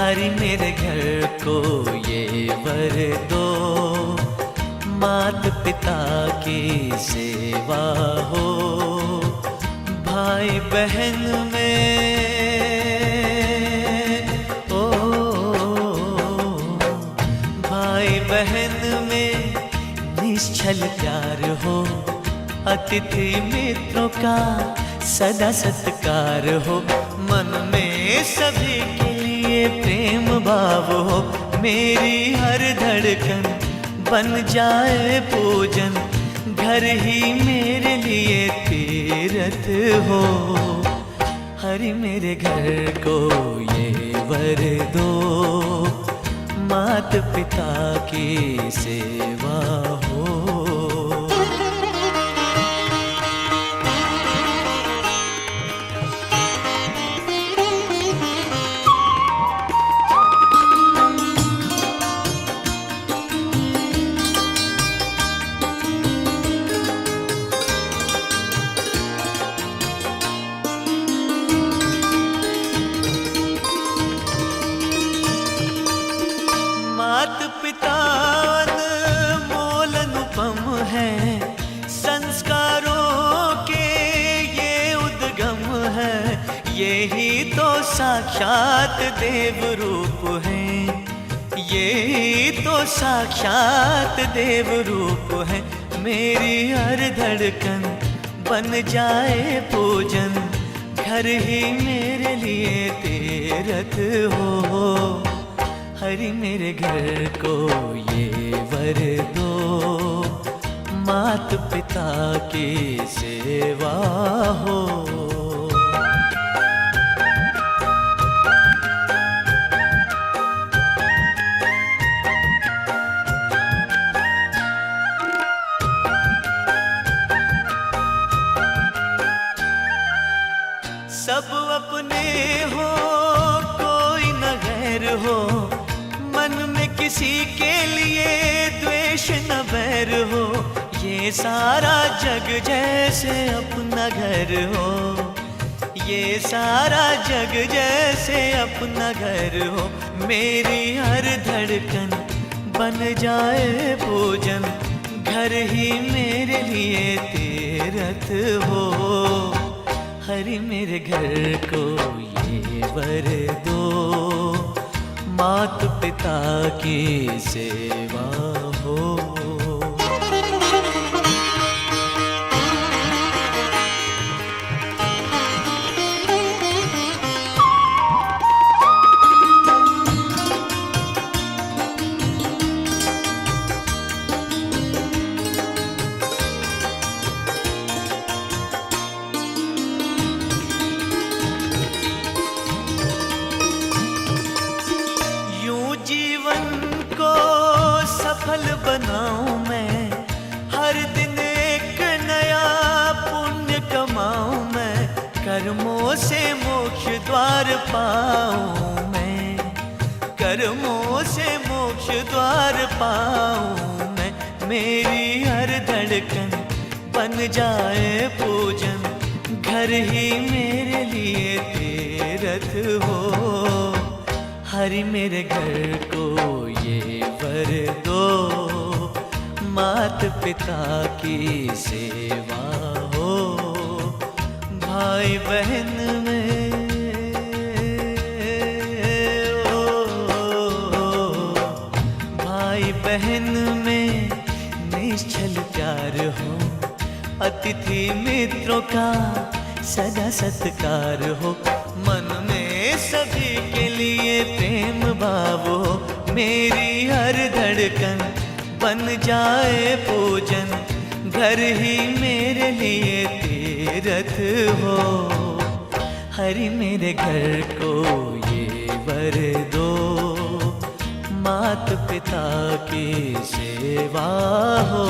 हरि मेरे घर को ये वर दो, मात पिता की सेवा हो। भाई बहन में ओ भाई बहन में निश्चल प्यार हो। अतिथि मित्रों का सदा सत्कार हो। मन में सभी के लिए प्रेम भाव हो। मेरी हर धड़कन बन जाए पूजन, घर ही मेरे लिए तीर्थ हो। हरि मेरे घर को ये वर दो, मात पिता की सेवा हो। मात पिता अनमोल अनुपम है, संस्कारों के ये उद्गम है। यही तो साक्षात देव रूप है, यही तो साक्षात देव रूप है। मेरी हर धड़कन बन जाए पूजन, घर ही मेरे लिए तीर्थ हो। हरि मेरे घर को ये वर दो, मात पिता की सेवा हो। सब अपने हो, कोई न गैर हो। मन में किसी के लिए द्वेष न बैर हो। ये सारा जग जैसे अपना घर हो, ये सारा जग जैसे अपना घर हो। मेरी हर धड़कन बन जाए पूजन, घर ही मेरे लिए तीर्थ हो। हरि मेरे घर को ये वर दो, मात पिता की सेवा हो। सफल बनाऊं मैं, हर दिन एक नया पुण्य कमाऊं मैं। कर्मों से मोक्ष द्वार पाऊं मैं, कर्मों से मोक्ष द्वार पाऊं मैं। मेरी हर धड़कन बन जाए पूजन, घर ही मेरे लिए तीर्थ हो। हरि मेरे घर को ये वर दो, मात पिता की सेवा हो। भाई बहन में भाई बहन में निश्चल प्यार हो। अतिथि मित्रों का सदा सत्कार हो। मन में सभी के लिए प्रेम भाव हो। मेरी हर धड़कन बन जाए पूजन, घर ही मेरे लिए तीर्थ हो। हरि मेरे घर को ये वर दो, मात पिता की सेवा हो।